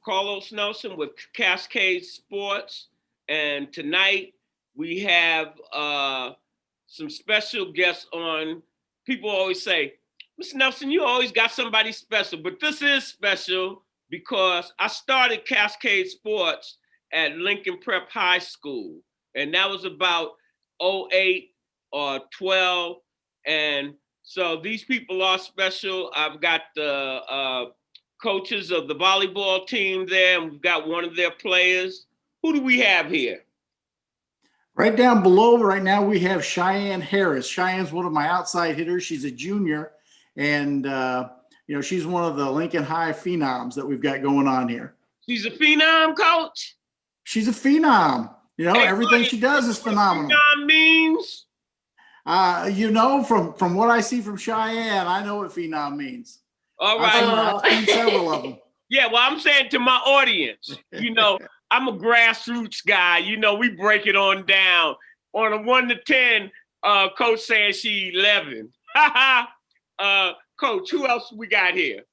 Carlos Nelson with Cascade Sports, and tonight we have some special guests on. People always say, Mr. Nelson, you always got somebody special, but this is special because I started Cascade Sports at Lincoln Prep High School, and that was about 08 or 12, and so these people are special. I've got the coaches of the volleyball team there, and we've got one of their players. Who do we have here? Right down below right now, we have Cheyenne Harris. Cheyenne's one of my outside hitters. She's a junior, and she's one of the Lincoln High phenoms that we've got going on here. She's a phenom, coach? She's a phenom. Hey, everything she does is phenomenal. Phenom means? From what I see from Cheyenne, I know what phenom means. All right. I've seen several of them. Yeah, well, I'm saying to my audience, I'm a grassroots guy. We break it on down. On a 1 to 10, Coach saying she 11. Coach, who else we got here?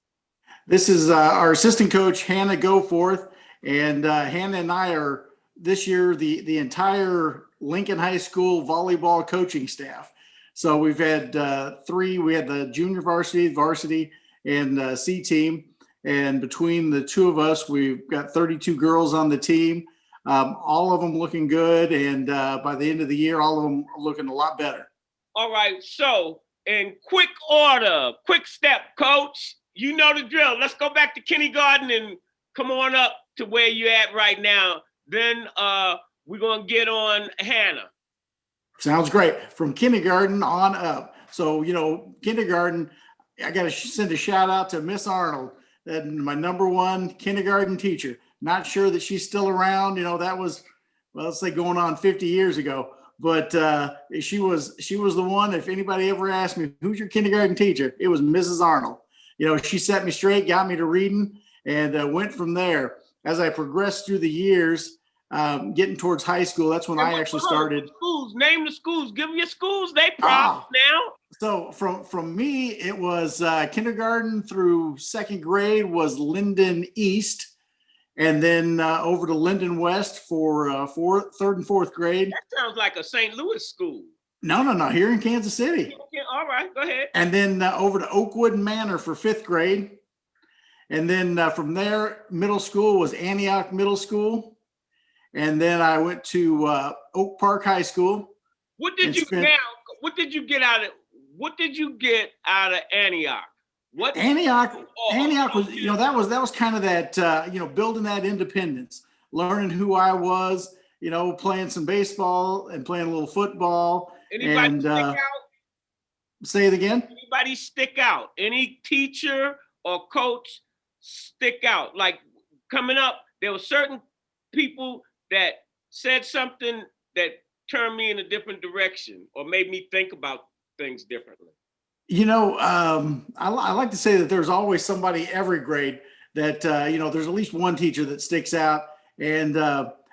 This is our assistant coach, Hannah Goforth. And Hannah and I are this year the entire Lincoln High School volleyball coaching staff. So we've had three. We had the junior varsity, and C team. And between the two of us, we've got 32 girls on the team, all of them looking good. And by the end of the year, all of them are looking a lot better. All right. So in quick order, quick step, Coach, you know the drill. Let's go back to kindergarten and come on up to where you're at right now. Then we're going to get on Hannah. Sounds great. From kindergarten on up. So, kindergarten, I got to send a shout out to Miss Arnold, my number one kindergarten teacher. Not sure that she's still around. That was, let's say going on 50 years ago. But she was the one. If anybody ever asked me, who's your kindergarten teacher? It was Mrs. Arnold. She set me straight, got me to reading, and went from there. As I progressed through the years, getting towards high school, that's when I actually started. Schools, name the schools. Give me your schools. They proud now. So from me, it was kindergarten through second grade was Linden East, and then over to Linden West for third and fourth grade. That sounds like a St. Louis school. No, here in Kansas City. Okay, all right, go ahead. And then over to Oakwood Manor for fifth grade. And then from there, middle school was Antioch Middle School. And then I went to Oak Park High School. What did you get out of Antioch? Antioch was, that was kind of that, building that independence, learning who I was, playing some baseball and playing a little football. Anybody stick out? Say it again. Anybody stick out? Any teacher or coach stick out? Like coming up, there were certain people that said something that turned me in a different direction or made me think about things differently. I like to say that there's always somebody every grade that, there's at least one teacher that sticks out, and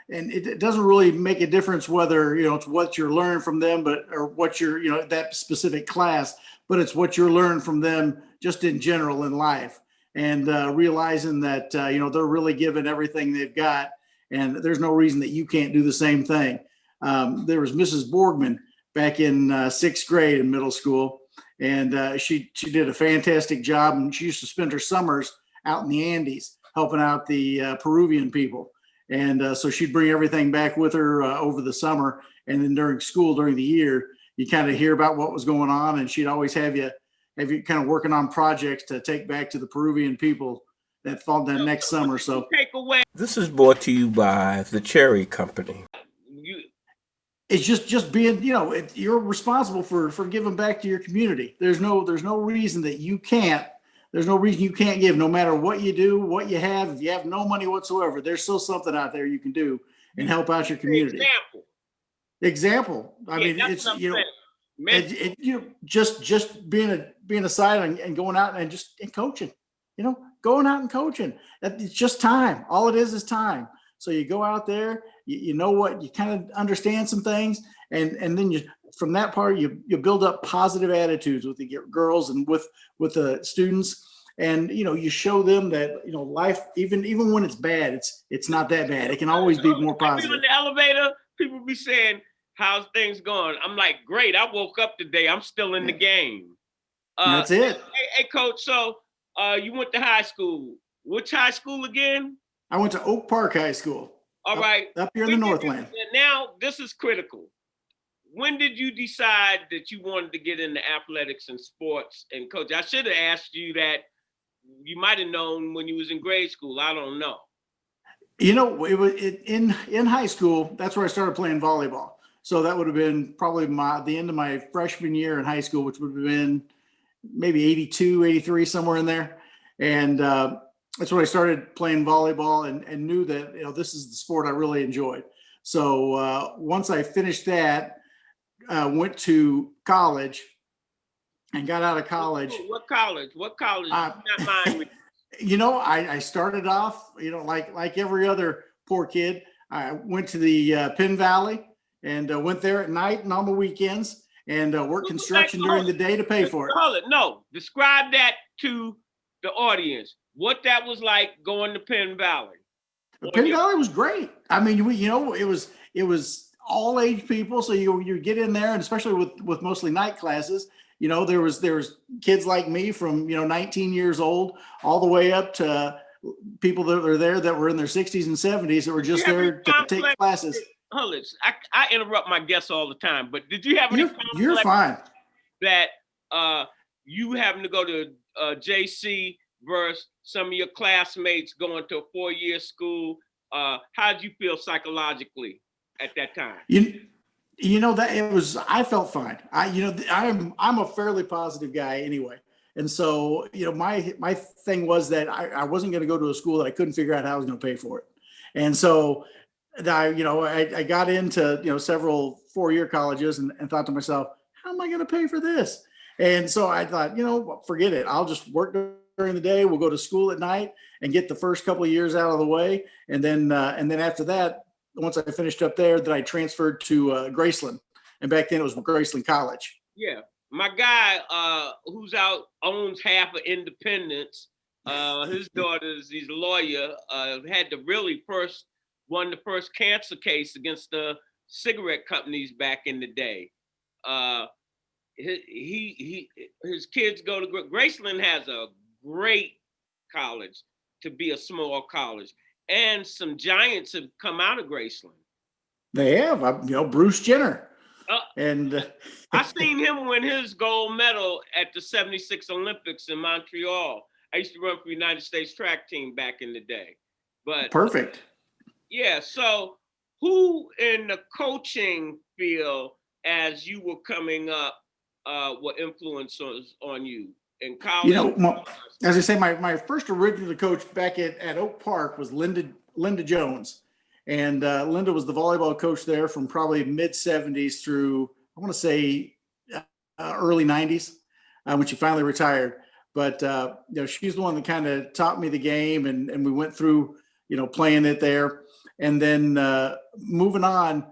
it doesn't really make a difference whether, it's what you're learning from them, or what you're, that specific class, but it's what you're learning from them just in general in life, and realizing that, they're really giving everything they've got, and there's no reason that you can't do the same thing. There was Mrs. Borgman back in sixth grade in middle school. And she did a fantastic job, and she used to spend her summers out in the Andes helping out the Peruvian people. And so she'd bring everything back with her over the summer, and then during school, during the year, you kind of hear about what was going on, and she'd always have you kind of working on projects to take back to the Peruvian people that fall that next summer. So this is brought to you by the Cherry Company. It's just being, you're responsible for giving back to your community. There's no reason that you can't. There's no reason you can't give, no matter what you do, what you have. If you have no money whatsoever, there's still something out there you can do and help out your community. Example. I mean, it's just being aside and going out and coaching. Going out and coaching. It's just time. All it is time. So you go out there, you know what, you kind of understand some things, and then from that part, you build up positive attitudes with the girls and with the students, And, you show them that, life, even when it's bad, it's not that bad. It can always be more I be positive. in the elevator, people be saying, how's things going? I'm like, great. I woke up today. I'm still in the game. That's it. Hey, coach. So you went to high school. Which high school again? I went to Oak Park High School. All right. Up here in the Northland. Now, this is critical. When did you decide that you wanted to get into athletics and sports and coach? I should have asked you that. You might have known when you was in grade school. I don't know. It was in high school. That's where I started playing volleyball. So that would have been probably the end of my freshman year in high school, which would have been maybe 82, 83, somewhere in there. And that's when I started playing volleyball and knew that, this is the sport I really enjoyed. So once I finished that, went to college and got out of college. What college? Not mine. I started off, like every other poor kid. I went to the Penn Valley and went there at night and on the weekends and worked construction during the day to pay for it. Hold it. No, describe that to the audience. What that was like going to Penn Valley. Penn Valley was great. I mean, it was all age people. So you get in there, and especially with mostly night classes, there was kids like me from, 19 years old all the way up to people that were there that were in their 60s and 70s that were just there to take classes. Hold it. I interrupt my guests all the time, but did you have any You're fine. That you having to go to JC versus some of your classmates going to a 4-year school? How did you feel psychologically at that time? I felt fine. I'm a fairly positive guy anyway. And so, my thing was that I wasn't going to go to a school that I couldn't figure out how I was going to pay for it. And so I got into, several 4-year colleges and thought to myself, how am I going to pay for this? And so I thought, forget it. I'll just work during the day. We'll go to school at night and get the first couple of years out of the way. And then after that, once I finished up there, then I transferred to Graceland. And back then it was Graceland College. Yeah. My guy who's owns half of Independence. His he's a lawyer, had won the first cancer case against the cigarette companies back in the day. His kids go to Graceland. Has a great college to be a small college. And some giants have come out of Graceland. They have, Bruce Jenner. And I seen him win his gold medal at the 76 Olympics in Montreal. I used to run for the United States track team back in the day. But perfect. Yeah. So who in the coaching field as you were coming up were influences on you in college? As I say, my first original coach back at Oak Park was Linda Jones. And Linda was the volleyball coach there from probably mid-70s through, I want to say, early 90s when she finally retired. But, she's the one that kind of taught me the game, and we went through, playing it there. And then moving on,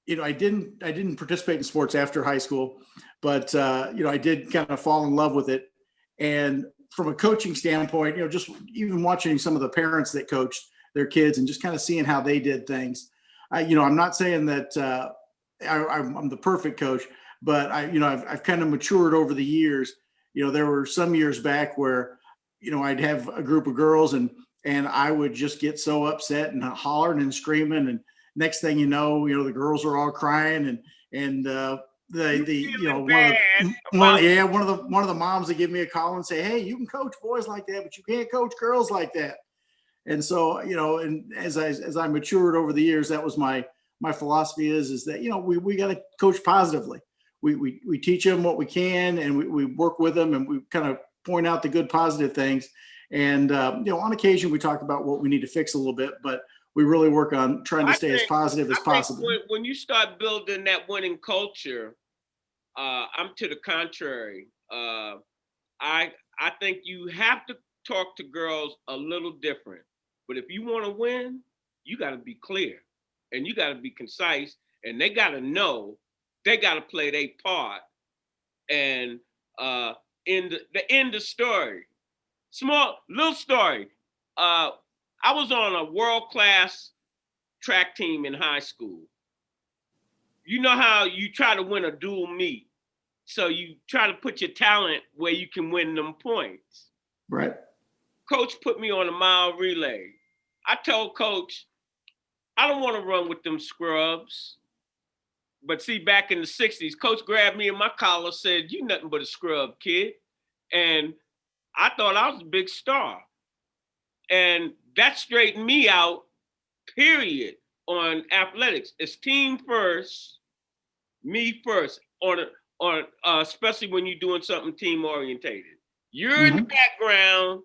I didn't participate in sports after high school, but, I did kind of fall in love with it. And from a coaching standpoint, just even watching some of the parents that coached their kids and just kind of seeing how they did things. I'm not saying that I'm the perfect coach, but I've kind of matured over the years. There were some years back where, I'd have a group of girls and I would just get so upset and hollering and screaming. And next thing you know, the girls are all crying and one of the moms that give me a call and say, hey, you can coach boys like that, but you can't coach girls like that. And so, and as I matured over the years, that was my philosophy is that, we got to coach positively. We teach them what we can, and we work with them, and we kind of point out the good, positive things. And, on occasion we talk about what we need to fix a little bit, but we really work on trying to stay as positive as possible. When you start building that winning culture, I'm to the contrary. I think you have to talk to girls a little different. But if you want to win, you got to be clear and you got to be concise, and they got to know they got to play their part. And in the end of story, Small little story. I was on a world-class track team in high school. You know how you try to win a dual meet. So you try to put your talent where you can win them points. Right. Coach put me on a mile relay. I told Coach, I don't want to run with them scrubs. But see, back in the 60s, Coach grabbed me in my collar, said, you nothing but a scrub, kid. And I thought I was a big star. And that straightened me out, period, on athletics. It's team first, me first, especially when you're doing something team orientated. You're in the background,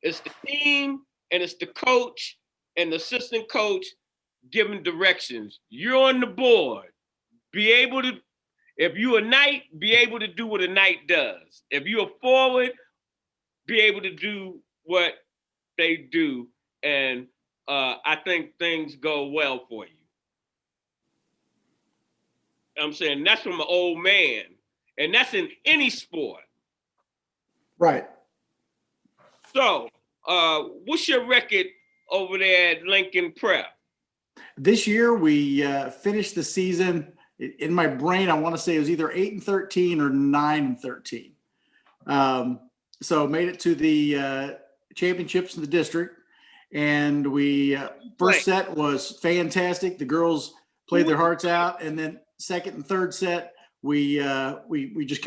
it's the team, and it's the coach and the assistant coach giving directions. You're on the board. Be able to, if you're a knight, be able to do what a knight does. If you're a forward, be able to do what they do. And I think things go well for you. I'm saying that's from an old man. And that's in any sport. Right. So, what's your record over there at Lincoln Prep? This year we finished the season. In my brain, I want to say it was either 8-13 or 9-13. So made it to the championships in the district, and we first set was fantastic. The girls played their hearts out, and then second and third set we just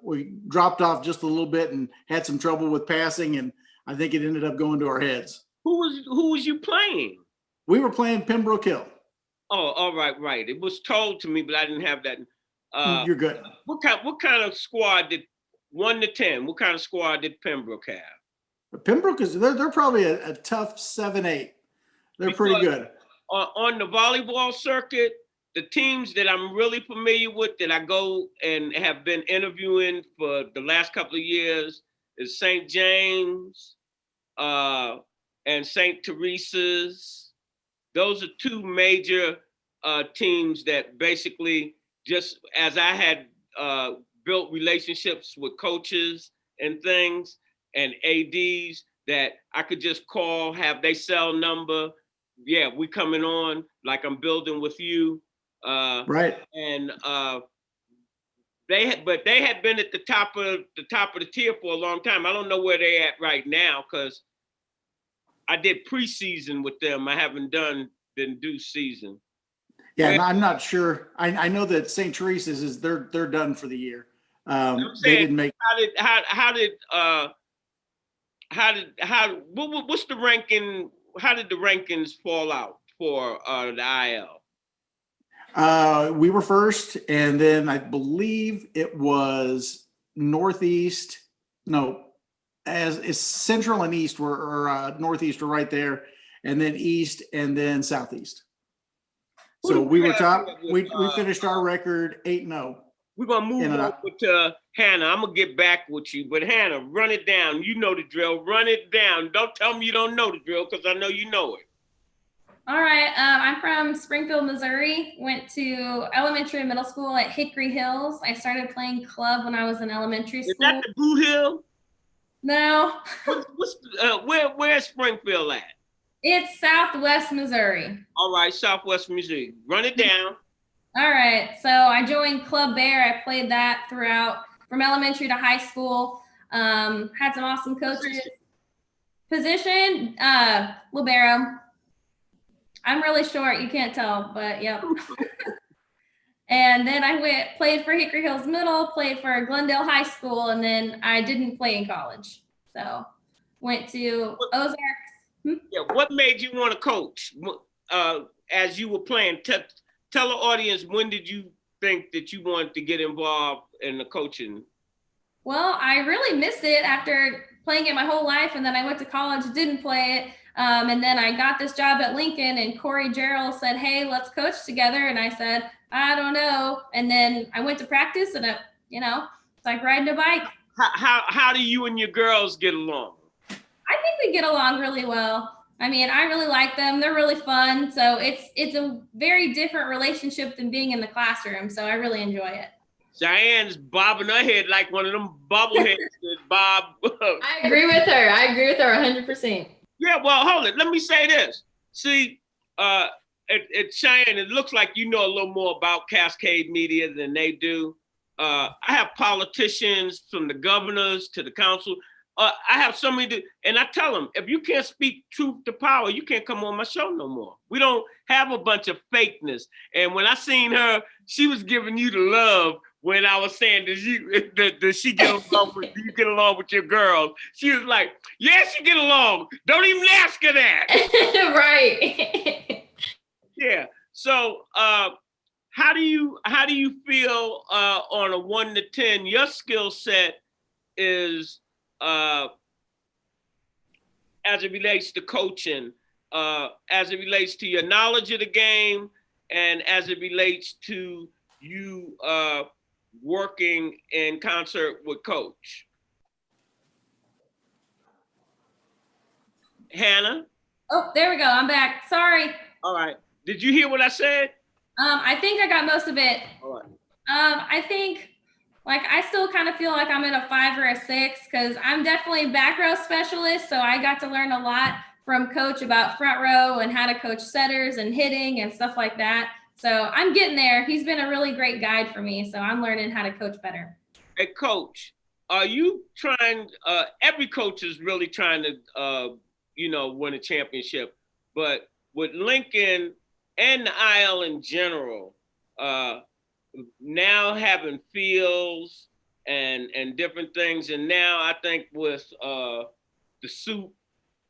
we dropped off just a little bit and had some trouble with passing, and I think it ended up going to our heads. Who was you playing? We were playing Pembroke Hill. Oh, all right, right. It was told to me, but I didn't have that. You're good. What kind of squad did 1 to 10? What kind of squad did Pembroke have? Pembroke they're probably a tough 7-8. They're pretty good. On the volleyball circuit, the teams that I'm really familiar with that I go and have been interviewing for the last couple of years is St. James and St. Teresa's. Those are two major teams that basically, just as I had built relationships with coaches and things and ADs, that I could just call, have their cell number. Yeah, we coming on, like I'm building with you. Right. And they had been at the top of the tier for a long time. I don't know where they at right now, because I did preseason with them. I haven't didn't do season. Yeah, I'm not sure. I know that St. Teresa's they're done for the year. They didn't make. What's the ranking? How did the rankings fall out for the IL? We were first, and then I believe it was Northeast. No, as Central and East or Northeast were right there, and then East, and then Southeast. So we were top. We finished our record 8-0. We're gonna move over to Hannah. I'm gonna get back with you, but Hannah, run it down. You know the drill. Run it down. Don't tell me you don't know the drill, because I know you know it. All right. I'm from Springfield, Missouri. Went to elementary and middle school at Hickory Hills. I started playing club when I was in elementary school. Is that the Blue Hill? No. Where's Springfield at? It's Southwest Missouri. All right, Southwest Missouri. Run it down. All right. So I joined Club Bear. I played that throughout from elementary to high school. Had some awesome coaches. Position, libero. I'm really short. You can't tell, but yep. And then I played for Hickory Hills Middle, played for Glendale High School, and then I didn't play in college. So went to Ozarks. Yeah, what made you want to coach as you were playing? Tell the audience, when did you think that you wanted to get involved in the coaching? Well, I really missed it after playing it my whole life, and then I went to college, didn't play it. And then I got this job at Lincoln, and Corey Gerald said, hey, let's coach together. And I said, I don't know. And then I went to practice, and it's like riding a bike. How do you and your girls get along? I think we get along really well. I mean, I really like them. They're really fun. So it's a very different relationship than being in the classroom. So I really enjoy it. Cheyenne's bobbing her head like one of them bobbleheads that bob. I agree with her. I agree with her 100%. Yeah, well, hold it. Let me say this. See, at Cheyenne, it looks like you know a little more about Cascade Media than they do. I have politicians from the governors to the council. I have so many, and I tell them, if you can't speak truth to power, you can't come on my show no more. We don't have a bunch of fakeness. And when I seen her, she was giving you the love when I was saying, does she get along with, do you get along with your girls? She was like, yes, you get along. Don't even ask her that. Right. Yeah. So how do you feel on a 1 to 10? Your skill set is as it relates to coaching, as it relates to your knowledge of the game, and as it relates to you working in concert with coach. Hannah? Oh, there we go. I'm back. Sorry. All right. Did you hear what I said? I think I got most of it. All right. I think, like, I still kind of feel like I'm in a 5 or a 6 because I'm definitely a back row specialist. So I got to learn a lot from coach about front row and how to coach setters and hitting and stuff like that. So I'm getting there. He's been a really great guide for me. So I'm learning how to coach better. Hey, coach, are you trying, every coach is really trying to, win a championship, but with Lincoln and the IL in general, now having fields and different things, and now I think with the suit,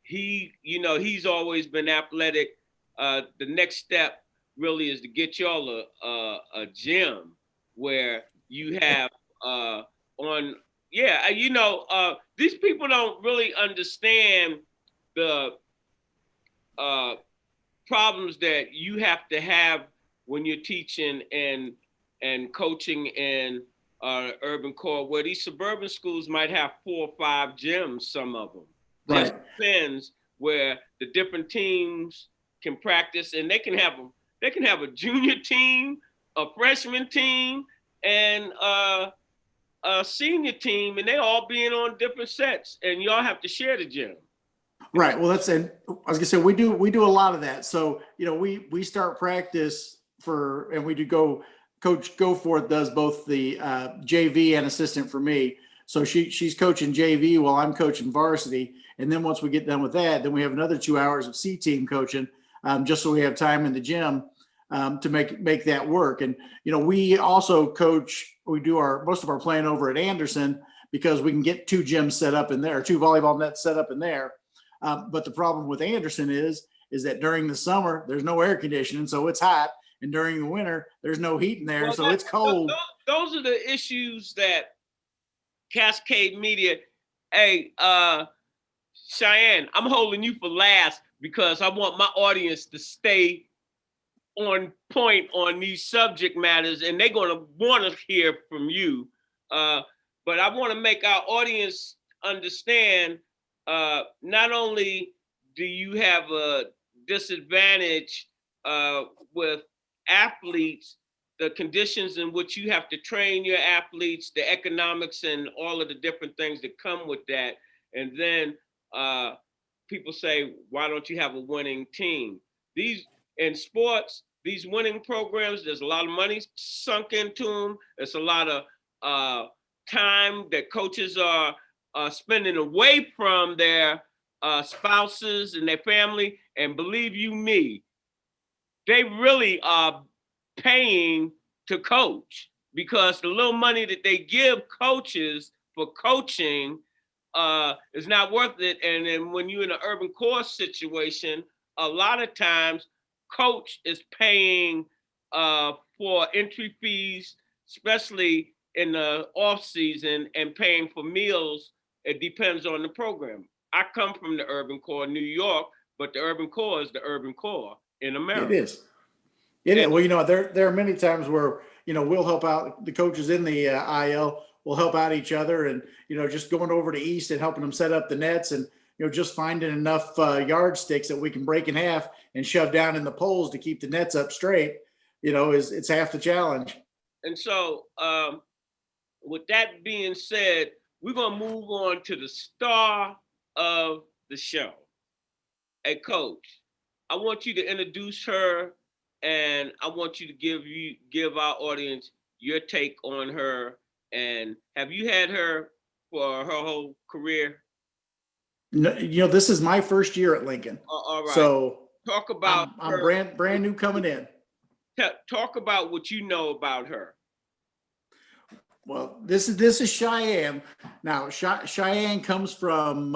he's always been athletic. The next step really is to get y'all a gym where you have these people don't really understand the problems that you have to have when you're teaching and coaching in urban core, where these suburban schools might have 4 or 5 gyms, some of them. Right. Just depends where the different teams can practice, and they can have a junior team, a freshman team, and a senior team, and they all being on different sets, and y'all have to share the gym. Right. Well, I was gonna say, we do a lot of that. So, we start practice and we do Coach Goforth does both the JV and assistant for me. So she's coaching JV while I'm coaching varsity. And then once we get done with that, then we have another 2 hours of C team coaching, just so we have time in the gym to make that work. And, we also coach, we do most of our playing over at Anderson because we can get 2 gyms set up in there, 2 volleyball nets set up in there. But the problem with Anderson is that during the summer, there's no air conditioning, so it's hot. And during the winter, there's no heat in there, so it's cold. Those are the issues that Cascade Media, hey, Cheyenne, I'm holding you for last because I want my audience to stay on point on these subject matters, and they're going to want to hear from you. But I want to make our audience understand not only do you have a disadvantage with athletes, the conditions in which you have to train your athletes, the economics and all of the different things that come with that. And then people say, why don't you have a winning team? In sports, these winning programs, there's a lot of money sunk into them. There's a lot of time that coaches are spending away from their spouses and their family. And believe you me, they really are paying to coach, because the little money that they give coaches for coaching is not worth it. And then when you're in an urban core situation, a lot of times coach is paying for entry fees, especially in the off season, and paying for meals. It depends on the program. I come from the urban core, New York, but the urban core is the urban core in America. It is. Well, there are many times where, we'll help out the coaches in the IL. We'll help out each other, and, just going over to East and helping them set up the nets, and, just finding enough yardsticks that we can break in half and shove down in the poles to keep the nets up straight, it's half the challenge. And so with that being said, we're going to move on to the star of the show. Hey, Coach, I want you to introduce her, and I want you to give our audience your take on her. And have you had her for her whole career? No, this is my first year at Lincoln. All right. So talk about I'm brand new coming in. Talk about what you know about her. Well, this is Cheyenne. Now, Cheyenne comes from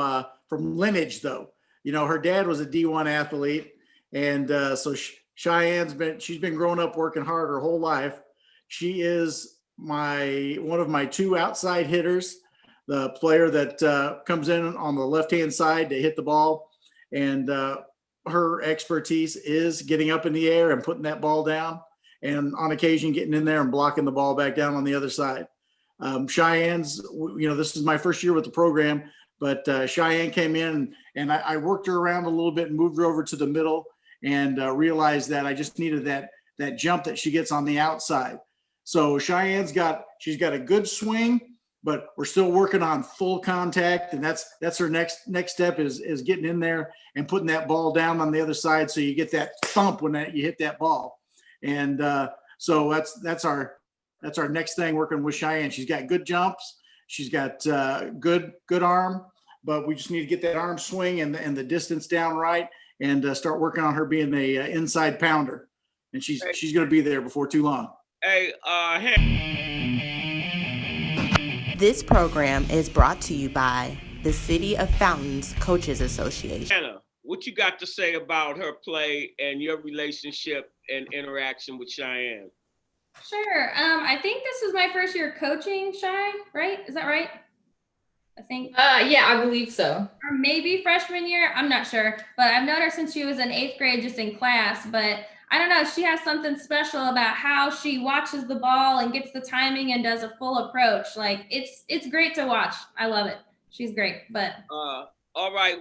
lineage, though. Her dad was a D1 athlete, and so she's been growing up working hard her whole life. She is one of my two outside hitters, the player that comes in on the left-hand side to hit the ball, and her expertise is getting up in the air and putting that ball down, and on occasion getting in there and blocking the ball back down on the other side. Cheyenne's, this is my first year with the program, but Cheyenne came in and I worked her around a little bit and moved her over to the middle, and realized that I just needed that jump that she gets on the outside. So she's got a good swing, but we're still working on full contact, and that's her next step is getting in there and putting that ball down on the other side, so you get that thump when you hit that ball. And so that's our next thing, working with Cheyenne. She's got good jumps, she's got good arm, but we just need to get that arm swing and the distance down right, and start working on her being the inside pounder. And she's going to be there before too long. Hey, This program is brought to you by the City of Fountains Coaches Association. Hannah, what you got to say about her play and your relationship and interaction with Cheyenne? Sure. I think this is my first year coaching, Shy, right? Is that right? I think. Yeah, I believe so. Or maybe freshman year. I'm not sure. But I've known her since she was in 8th grade, just in class. But I don't know. She has something special about how she watches the ball and gets the timing and does a full approach. Like, it's great to watch. I love it. She's great. But all right.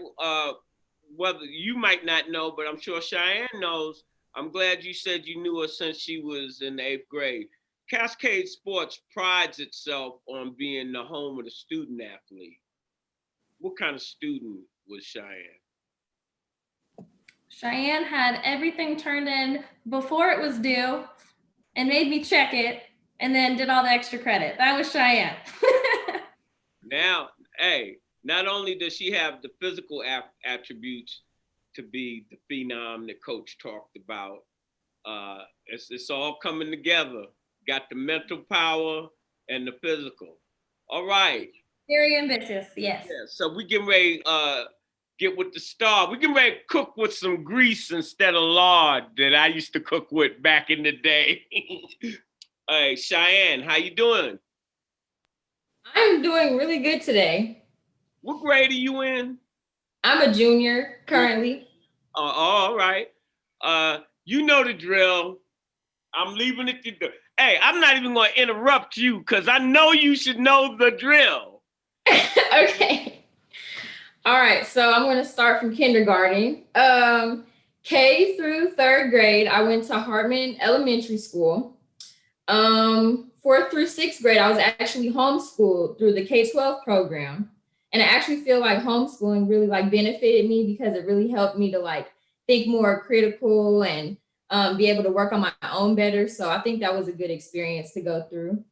Whether you might not know, but I'm sure Cheyenne knows. I'm glad you said you knew her since she was in the 8th grade. Cascade Sports prides itself on being the home of the student athlete. What kind of student was Cheyenne? Cheyenne had everything turned in before it was due and made me check it, and then did all the extra credit. That was Cheyenne. Now, hey, not only does she have the physical attributes to be the phenom that Coach talked about, it's all coming together. Got the mental power and the physical. All right. Very ambitious, yes. Yeah, so we getting ready get with the star. We getting ready to cook with some grease instead of lard that I used to cook with back in the day. Hey, Cheyenne, how you doing? I'm doing really good today. What grade are you in? I'm a junior currently. All right. You know the drill. I'm leaving it to the. Hey, I'm not even going to interrupt you because I know you should know the drill. Okay. All right. So I'm going to start from kindergarten. K through 3rd grade, I went to Hartman Elementary School. 4th through 6th grade, I was actually homeschooled through the K-12 program. And I actually feel like homeschooling really benefited me because it really helped me to think more critical and be able to work on my own better. So I think that was a good experience to go through.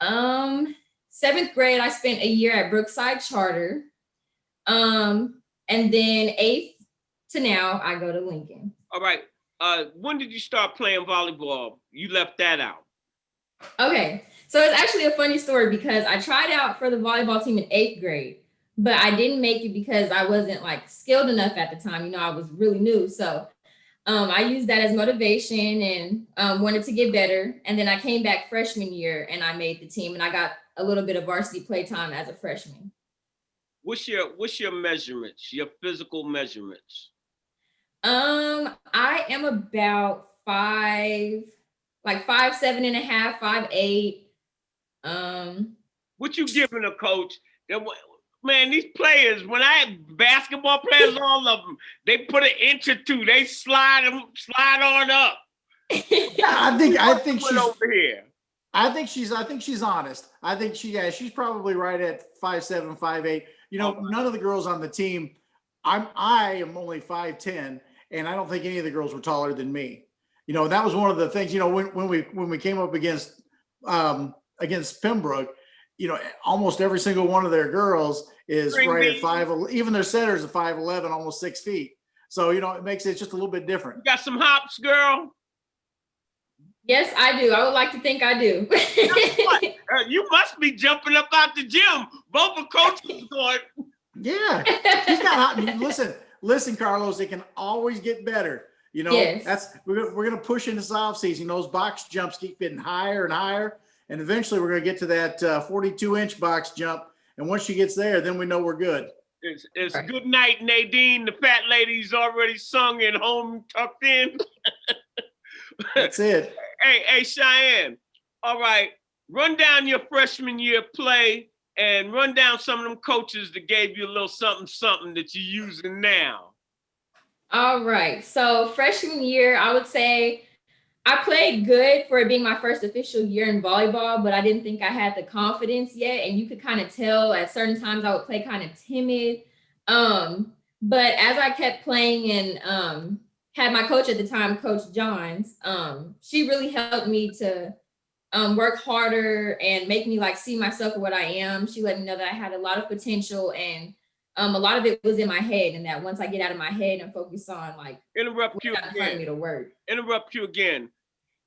7th grade, I spent a year at Brookside Charter. And then 8th to now, I go to Lincoln. All right. When did you start playing volleyball? You left that out. Okay. So it's actually a funny story because I tried out for the volleyball team in 8th grade, but I didn't make it because I wasn't skilled enough at the time. I was really new. So I used that as motivation and wanted to get better. And then I came back freshman year and I made the team and I got a little bit of varsity play time as a freshman. What's your measurements, your physical measurements? I am about 5'7.5", 5'8". What you giving a coach? Man, these players, when I had basketball players, all of them, they put an inch or two, they slide on up. Yeah, I think she's over here. I think she's honest. I think she's probably right at 5'7", 5'8". You know, none of the girls on the team, I am only 5'10", and I don't think any of the girls were taller than me. You know, that was one of the things, you know, when we came up against Pembroke, you know, almost every single one of their girls is right at 5'11". Even their setters are 5'11", almost 6 feet. So, you know, it makes it just a little bit different. You got some hops, girl? Yes, I do. I would like to think I do. You must be jumping up out the gym. Both the coaches going. Yeah, he's got hot. Listen, Carlos. It can always get better. You know, yes. we're gonna push into this offseason. Those box jumps keep getting higher and higher, and eventually we're gonna get to that 42-inch box jump. And once she gets there, then we know we're good. It's right. Good night, Nadine. The fat lady's already sung and home tucked in. That's it. Hey, Cheyenne. All right, run down your freshman year play and run down some of them coaches that gave you a little something that you're using now. All right. So freshman year, I would say I played good for it being my first official year in volleyball, but I didn't think I had the confidence yet. And you could kind of tell at certain times I would play kind of timid. But as I kept playing and had my coach at the time, Coach Johns, she really helped me to work harder and make me like see myself for what I am. She let me know that I had a lot of potential, and a lot of it was in my head, and that once I get out of my head and focus on like interrupt you again.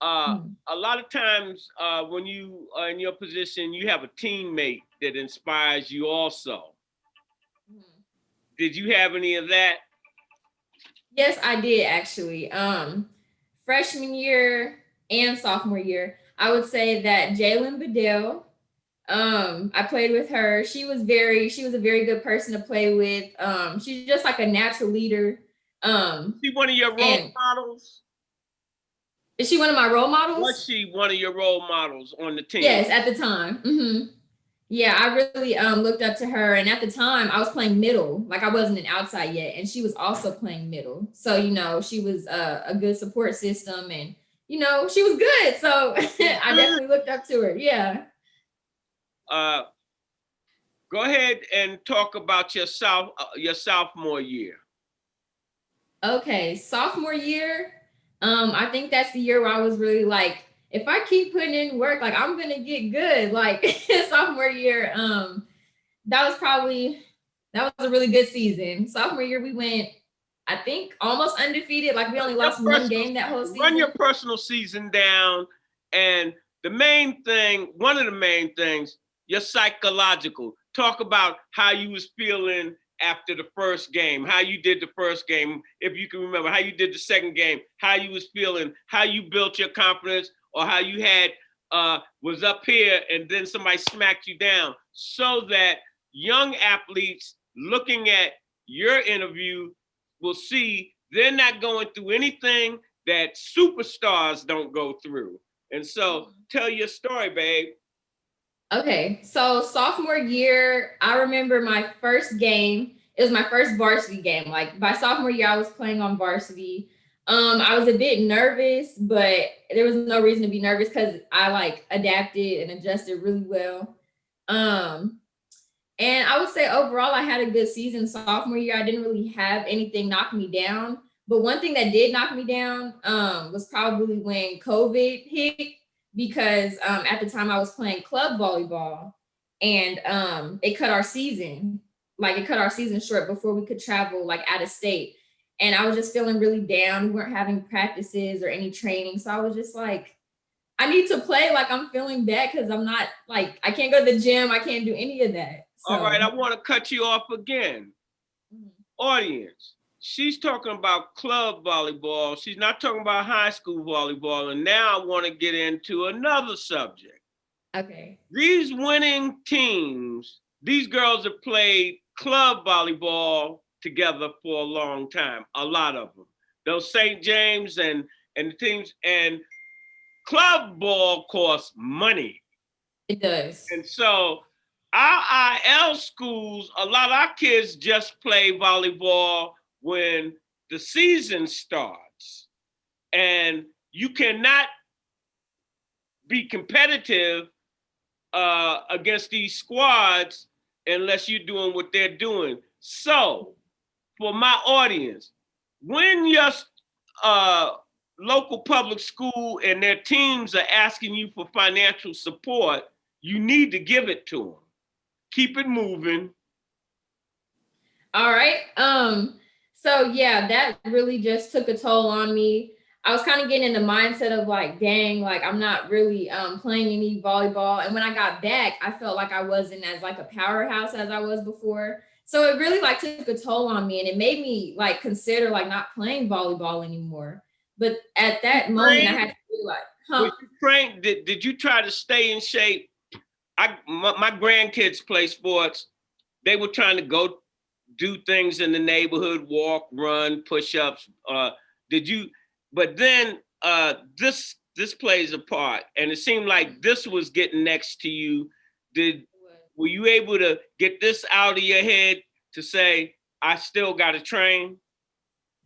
A lot of times when you are in your position, you have a teammate that inspires you also. Did you have any of that? Yes, I did actually. Freshman year and sophomore year, I would say that Jalen Bedell, I played with her. She was a very good person to play with. She's just like a natural leader. She one of your role models? Is she one of my role models? Was she one of your role models on the team? Yes, at the time. Mm-hmm. Yeah, I really looked up to her. And at the time, I was playing middle. Like I wasn't an outside yet. And she was also playing middle. So, you know, she was a good support system. And, you know, she was good. So I definitely looked up to her. Yeah. Go ahead and talk about your sophomore year. Okay, sophomore year. I think that's the year where I was really like, if I keep putting in work, like I'm gonna get good. Like sophomore year, that was a really good season. Sophomore year, we went, I think, almost undefeated. Like we only lost one game that whole season. Run your personal season down, and one of the main things, your psychological. Talk about how you was feeling after the first game, how you did the first game, if you can remember, how you did the second game, how you was feeling, how you built your confidence, or how you had was up here and then somebody smacked you down, so that young athletes looking at your interview will see they're not going through anything that superstars don't go through. And so tell your story, babe. Okay, so sophomore year, I remember my first game. It was my first varsity game. Like by sophomore year, I was playing on varsity. I was a bit nervous, but there was no reason to be nervous because I like adapted and adjusted really well. And I would say overall, I had a good season. Sophomore year, I didn't really have anything knock me down. But one thing that did knock me down was probably when COVID hit, because at the time I was playing club volleyball, and it cut our season. Like it cut our season short before we could travel like out of state. And I was just feeling really down. We weren't having practices or any training. So I was just like, I need to play like I'm feeling bad, because I'm not like, I can't go to the gym. I can't do any of that. So. All right, I want to cut you off again. Audience, she's talking about club volleyball. She's not talking about high school volleyball. And now I want to get into another subject. Okay. These winning teams, these girls have played club volleyball together for a long time, a lot of them. Those St. James and the teams, and club ball costs money. It does. And so our IL schools, a lot of our kids just play volleyball when the season starts. And you cannot be competitive against these squads unless you're doing what they're doing. So for my audience, when your local public school and their teams are asking you for financial support, you need to give it to them. Keep it moving. All right. So yeah, that really just took a toll on me. I was kind of getting in the mindset of like, dang, like I'm not really playing any volleyball. And when I got back, I felt like I wasn't as like a powerhouse as I was before. So it really like took a toll on me, and it made me like consider like not playing volleyball anymore. But at that moment, I had to be like, huh? Frank, did you try to stay in shape? My grandkids play sports. They were trying to go do things in the neighborhood, walk, run, push-ups. Did you? But then this plays a part, and it seemed like this was getting next to you. Were you able to get this out of your head to say, I still got to train?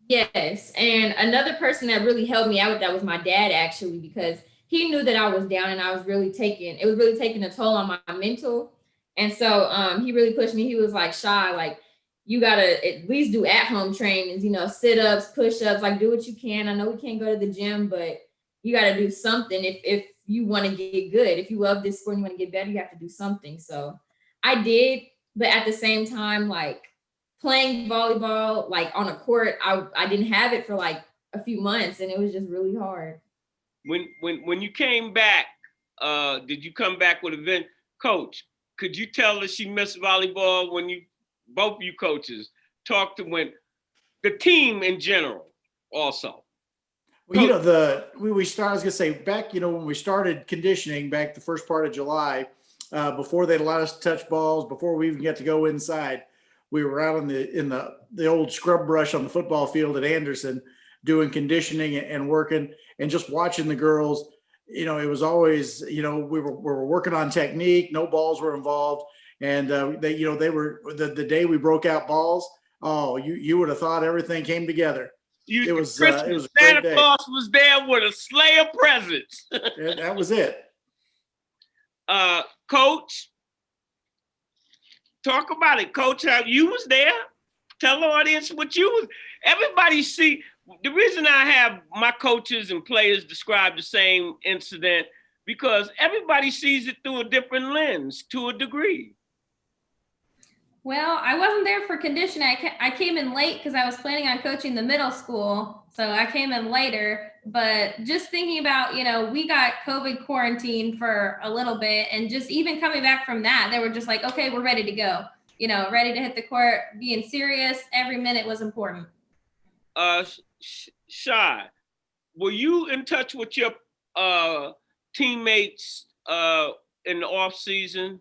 Yes. And another person that really helped me out with that was my dad, actually, because he knew that I was down and it was really taking a toll on my mental. And so he really pushed me. He was like, Shy, like, you got to at least do at-home trainings, sit-ups, push-ups, like do what you can. I know we can't go to the gym, but you got to do something if you want to get good. If you love this sport and you want to get better, you have to do something. So I did, but at the same time, like playing volleyball, like on a court, I didn't have it for like a few months, and it was just really hard. When you came back, did you come back with a event? Coach, could you tell her she missed volleyball when both you coaches talked to the team in general also? Well, I was gonna say back, when we started conditioning back the first part of July, before they'd allowed us to touch balls, before we even get to go inside, we were out in the old scrub brush on the football field at Anderson doing conditioning and working and just watching the girls. It was always, we were working on technique, no balls were involved. And they were the day we broke out balls. Oh, you would have thought everything came together. It was a great day. Santa Claus was there with a sleigh of presents. That was it. Coach, talk about it, Coach. How you was there? Tell the audience what you was. Everybody see. The reason I have my coaches and players describe the same incident because everybody sees it through a different lens to a degree. Well, I wasn't there for conditioning. I came in late because I was planning on coaching the middle school. So I came in later, but just thinking about, we got COVID quarantine for a little bit, and just even coming back from that, they were just like, okay, we're ready to go, ready to hit the court, being serious. Every minute was important. Shy, were you in touch with your teammates in the off season?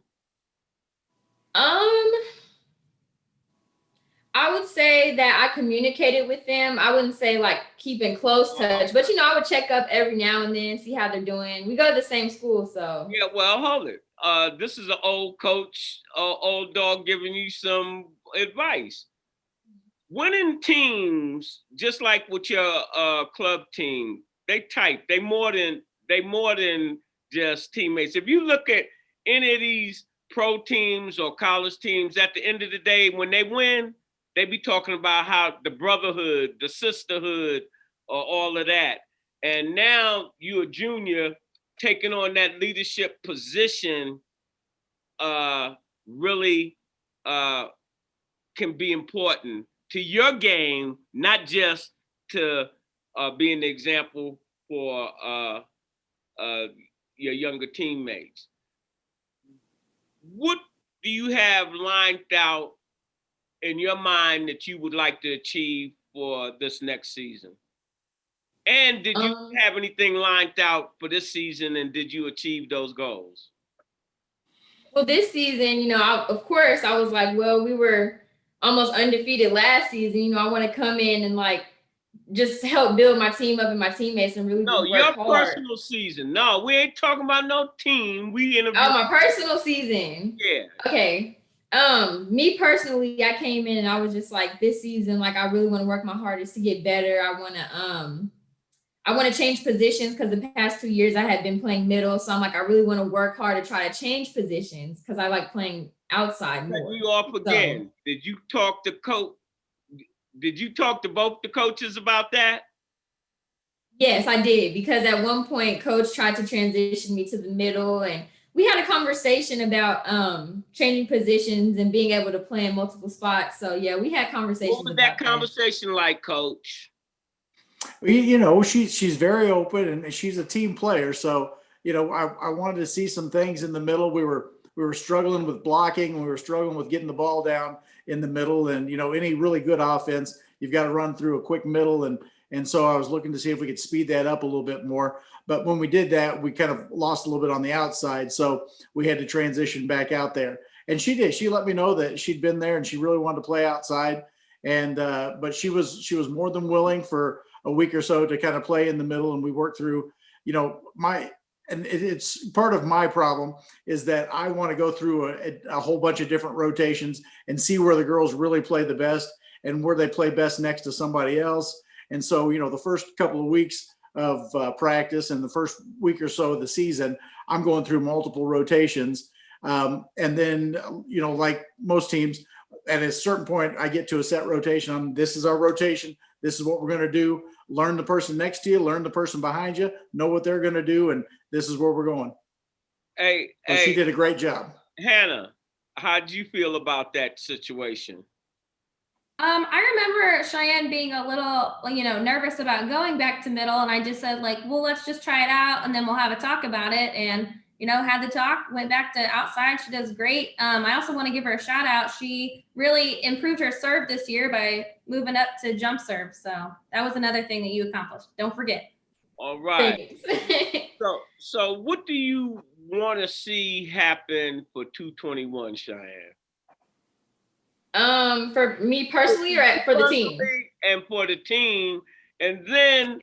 I would say that I communicated with them. I wouldn't say like keeping close touch, but I would check up every now and then, see how they're doing. We go to the same school, so. Yeah, well, hold it. This is an old coach, old dog giving you some advice. Winning teams, just like with your club team, they tight. They more than just teammates. If you look at any of these pro teams or college teams, at the end of the day, when they win, they be talking about how the brotherhood, the sisterhood, or all of that. And now you're a junior taking on that leadership position really can be important to your game, not just to being the example for your younger teammates. What do you have lined out in your mind that you would like to achieve for this next season? And did you have anything lined out for this season, and did you achieve those goals? Well, this season, of course, I was like, well, we were almost undefeated last season. I want to come in and like just help build my team up and my teammates and really work your hard. Personal season. No, we ain't talking about no team. My personal season. Yeah. Okay. Me personally, I came in and I was just like, this season, like I really want to work my hardest to get better. I I want to change positions because the past 2 years I had been playing middle. So I'm like, I really want to work hard to try to change positions because I like playing outside more. You off again. So, did you talk to coach? Did you talk to both the coaches about that? Yes, I did, because at one point coach tried to transition me to the middle, and we had a conversation about changing positions and being able to play in multiple spots. So yeah, we had conversations. What was that conversation like, coach? You know, she's very open and she's a team player. So, you know, I wanted to see some things in the middle. We were struggling with blocking. We were struggling with getting the ball down in the middle. And, you know, any really good offense, you've got to run through a quick middle. And so I was looking to see if we could speed that up a little bit more. But when we did that, we kind of lost a little bit on the outside. So we had to transition back out there. And she did. She let me know that she'd been there and she really wanted to play outside. And but she was more than willing for a week or so to kind of play in the middle. And we worked through, you know, it's part of my problem is that I want to go through a whole bunch of different rotations and see where the girls really play the best and where they play best next to somebody else. And so, you know, the first couple of weeks of practice and the first week or so of the season, I'm going through multiple rotations. And then, you know, like most teams, at a certain point, I get to a set rotation. This is our rotation. This is what we're going to do. Learn the person next to you, learn the person behind you, know what they're going to do. And this is where we're going. So she did a great job. Hannah, how'd you feel about that situation? I remember Cheyenne being a little, you know, nervous about going back to middle. And I just said like, well, let's just try it out and then we'll have a talk about it. And, you know, had the talk, went back to outside. She does great. I also want to give her a shout out. She really improved her serve this year by moving up to jump serve. So that was another thing that you accomplished. Don't forget. All right. So what do you want to see happen for 221, Cheyenne? For me personally or for the team? And for the team. And then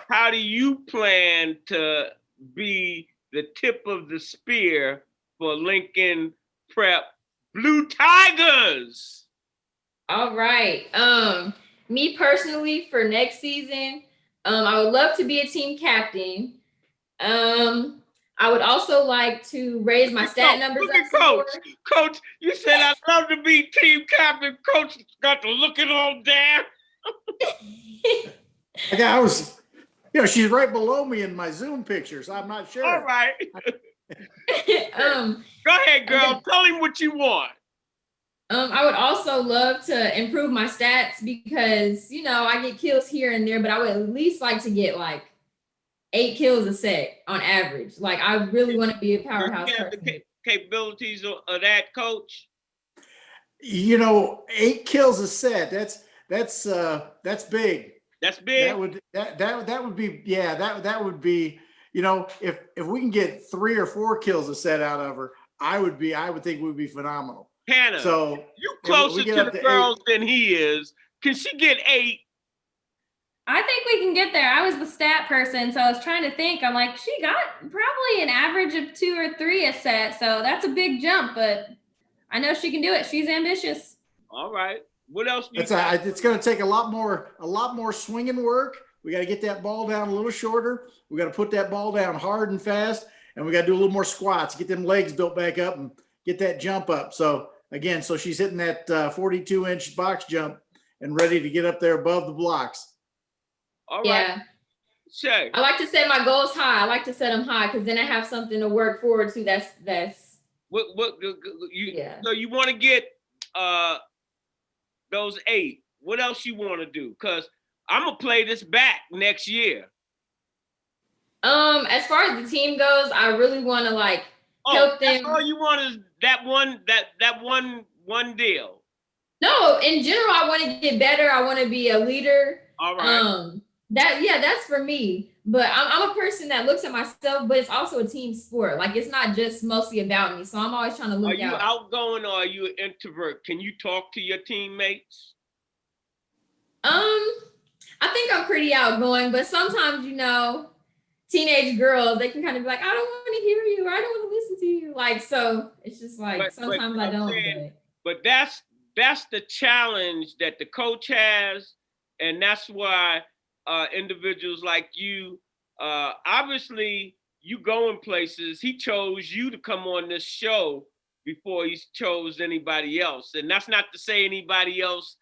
how do you plan to be the tip of the spear for Lincoln Prep Blue Tigers? All right. Me personally for next season, I would love to be a team captain. I would also like to raise my stat numbers up. Coach, you said I'd love to be team captain. Coach got to look it all down. I was, you know, she's right below me in my Zoom pictures. I'm not sure. All right. Go ahead, girl. Okay. Tell him what you want. I would also love to improve my stats because, you know, I get kills here and there, but I would at least like to get like 8 kills a set on average. Like I really want to be a powerhouse. You have the capabilities of that, coach? You know, 8 kills a set. That's big. That's big. That would be, yeah, that would be, you know, if we can get 3 or 4 kills a set out of her, I would think we'd be phenomenal. Hannah, so you closer to the girls than he is. Can she get 8? I think we can get there. I was the stat person, so I was trying to think. I'm like, she got probably an average of 2 or 3 a set, so that's a big jump, but I know she can do it. She's ambitious. All right. What else? It's going to take a lot more swinging work. We got to get that ball down a little shorter. We got to put that ball down hard and fast, and we got to do a little more squats, get them legs built back up, and get that jump up. So again, she's hitting that 42-inch box jump and ready to get up there above the blocks. All right. Yeah. Shay. I like to set my goals high. I like to set them high because then I have something to work forward to. That's what you. Yeah. So you want to get those 8. What else you want to do? Because I'm gonna play this back next year. As far as the team goes, I really want to like help them. That's all you want is that one deal. No, in general, I want to get better. I want to be a leader. All right. That's for me. But I'm a person that looks at myself, but it's also a team sport. Like it's not just mostly about me. So I'm always trying to look out. Are you outgoing or are you an introvert? Can you talk to your teammates? I think I'm pretty outgoing, but sometimes, you know, teenage girls, they can kind of be like, I don't want to hear you, or I don't want to listen to you. Like, so it's just like sometimes I don't. But that's the challenge that the coach has, and that's why individuals like you. Obviously, you going places. He chose you to come on this show before he chose anybody else. And that's not to say anybody else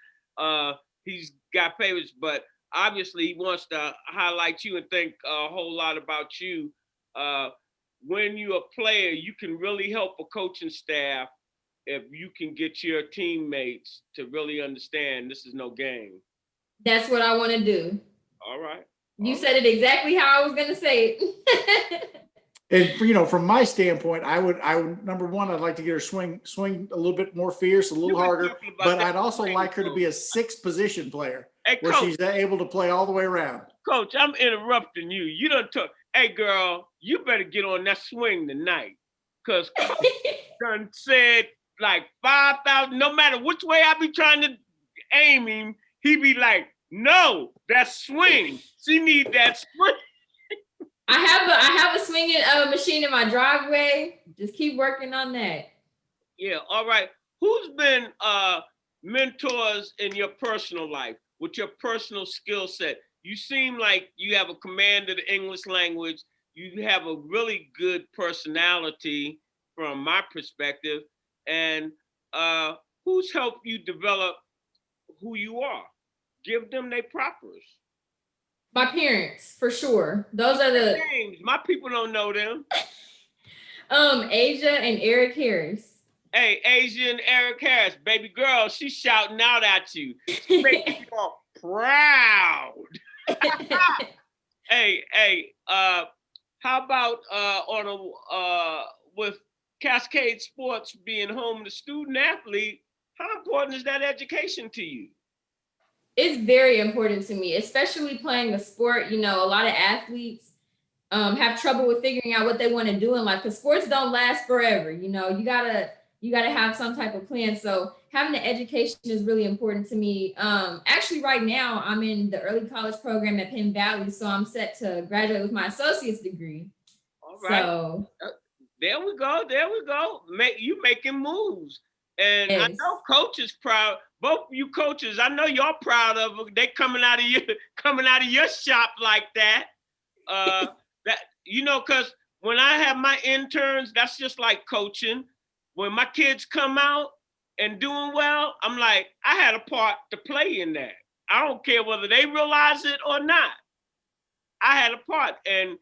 he's got favorites, but obviously he wants to highlight you and think a whole lot about you. When you're a player, you can really help a coaching staff if you can get your teammates to really understand this is no game. That's what I want to do. All right. You said it exactly how I was going to say it. And you know, from my standpoint, I would number one, I'd like to get her swing a little bit more fierce, a little harder, but I'd also like her to be a 6-position player, where she's able to play all the way around. Coach, I'm interrupting you. You done took. Hey, girl, you better get on that swing tonight, because done said like 5,000. No matter which way I be trying to aim him, he be like, "No, that swing. She need that swing." I have a swinging machine in my driveway. Just keep working on that. Yeah. All right. Who's been mentors in your personal life with your personal skill set? You seem like you have a command of the English language. You have a really good personality from my perspective. And who's helped you develop who you are? Give them their propers. My parents, for sure. Those are the names. My people don't know them. Asia and Eric Harris. Hey, Asia and Eric Harris, baby girl, she's shouting out at you. She makes you all proud. Hey, how about with Cascade Sports being home to student athlete, how important is that education to you? It's very important to me, especially playing a sport. You know, a lot of athletes have trouble with figuring out what they want to do in life, because sports don't last forever. You know, you gotta have some type of plan. So having an education is really important to me. Actually, right now I'm in the early college program at Penn Valley, so I'm set to graduate with my associate's degree. All right. So there we go. You making moves, and yes. I know coaches proud. Both of you coaches, I know y'all proud of them. They coming out of your shop like that. That because when I have my interns, that's just like coaching. When my kids come out and doing well, I'm like, I had a part to play in that. I don't care whether they realize it or not. I had a part, and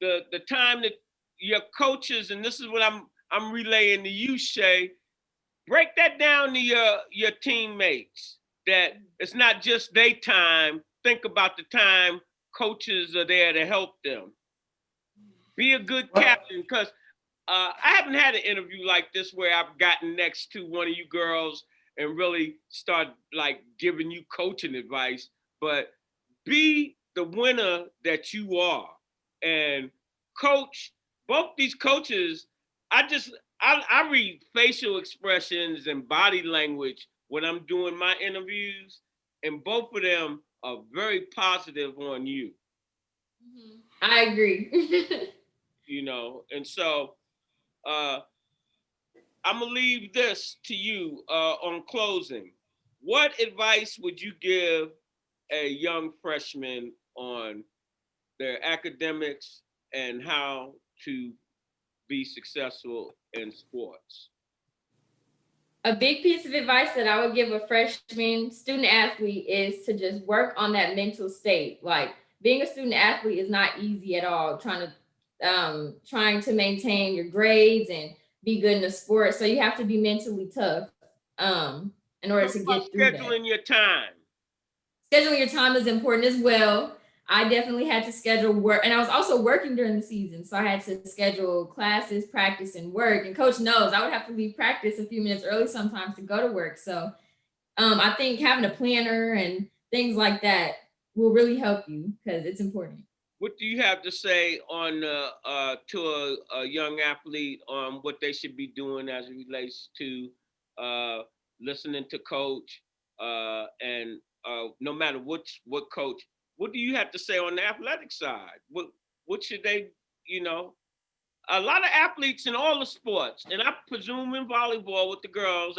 the time that your coaches, and this is what I'm relaying to you, Shay. Break that down to your teammates, that it's not just their time. Think about the time coaches are there to help them. Be a good captain, because I haven't had an interview like this where I've gotten next to one of you girls and really start like giving you coaching advice, but be the winner that you are. And coach, both these coaches, I read facial expressions and body language when I'm doing my interviews, and both of them are very positive on you. I agree. And so I'm gonna leave this to you on closing. What advice would you give a young freshman on their academics and how to be successful in sports? A big piece of advice that I would give a freshman student athlete is to just work on that mental state. Like, being a student athlete is not easy at all. Trying to maintain your grades and be good in the sport. So you have to be mentally tough in order to get through that. Scheduling your time. Scheduling your time is important as well. I definitely had to schedule work, and I was also working during the season. So I had to schedule classes, practice, and work. And coach knows I would have to leave practice a few minutes early sometimes to go to work. So I think having a planner and things like that will really help you, because it's important. What do you have to say on to a young athlete on what they should be doing as it relates to listening to coach and no matter what coach? What do you have to say on the athletic side? What should they, a lot of athletes in all the sports, and I presume in volleyball with the girls,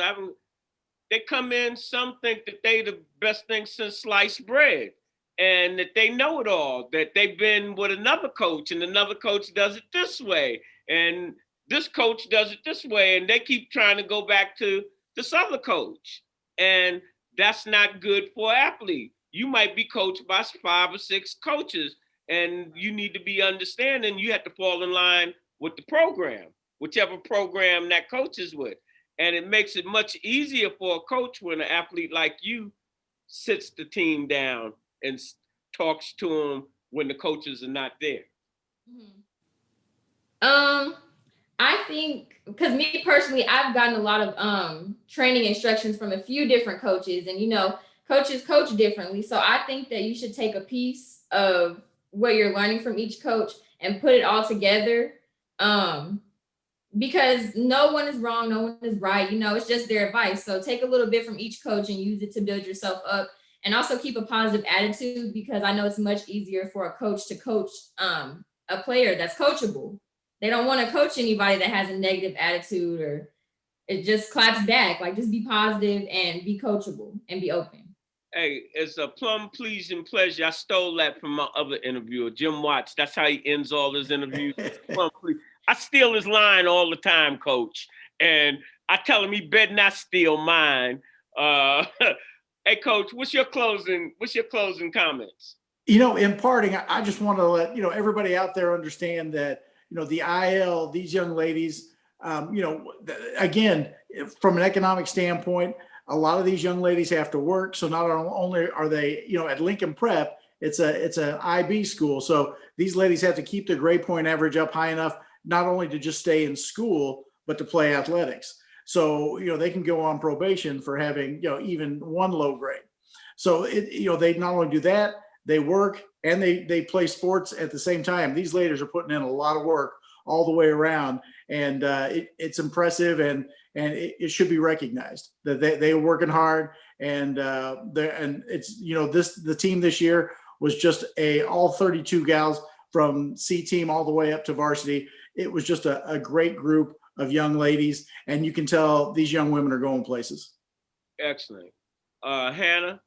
they come in, some think that they the best thing since sliced bread. and that they know it all, that they've been with another coach and another coach does it this way. And this coach does it this way. And they keep trying to go back to this other coach. And that's not good for an athlete. You might be coached by 5 or 6 coaches, and you need to be understanding. You have to fall in line with the program, whichever program that coach is with. And it makes it much easier for a coach when an athlete like you sits the team down and talks to them when the coaches are not there. I think, because me personally, I've gotten a lot of training instructions from a few different coaches, and coaches coach differently. So I think that you should take a piece of what you're learning from each coach and put it all together. Because no one is wrong, no one is right. It's just their advice. So take a little bit from each coach and use it to build yourself up. And also keep a positive attitude, because I know it's much easier for a coach to coach a player that's coachable. They don't want to coach anybody that has a negative attitude or it just claps back. Like, just be positive and be coachable and be open. Hey, it's a plum pleasing pleasure. I stole that from my other interviewer, Jim Watts. That's how he ends all his interviews. I steal his line all the time, Coach. And I tell him he better not steal mine. Hey, Coach, what's your closing comments? In parting, I just want to let everybody out there understand that the IL, these young ladies, again, from an economic standpoint, a lot of these young ladies have to work. So not only are they at Lincoln Prep, it's an IB school. So these ladies have to keep their grade point average up high enough, not only to just stay in school, but to play athletics. So, they can go on probation for having, even one low grade. So, they not only do that, they work and they play sports at the same time. These ladies are putting in a lot of work all the way around, and it's impressive, and it should be recognized that they are working hard. And it's, the team this year was just all 32 gals from C team all the way up to varsity. It was just a great group of young ladies, and you can tell these young women are going places. Excellent. Hannah?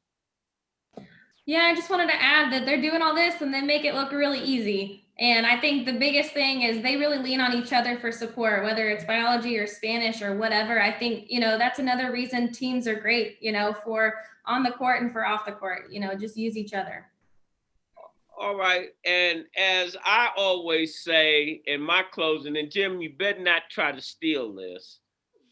Yeah, I just wanted to add that they're doing all this and they make it look really easy. And I think the biggest thing is they really lean on each other for support, whether it's biology or Spanish or whatever. I think, that's another reason teams are great, for on the court and for off the court, just use each other. All right. And as I always say in my closing, and Jim, you better not try to steal this.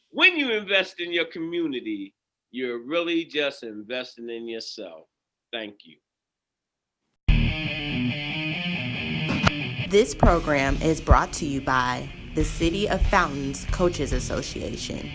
When you invest in your community, you're really just investing in yourself. Thank you. This program is brought to you by the City of Fountains Coaches Association.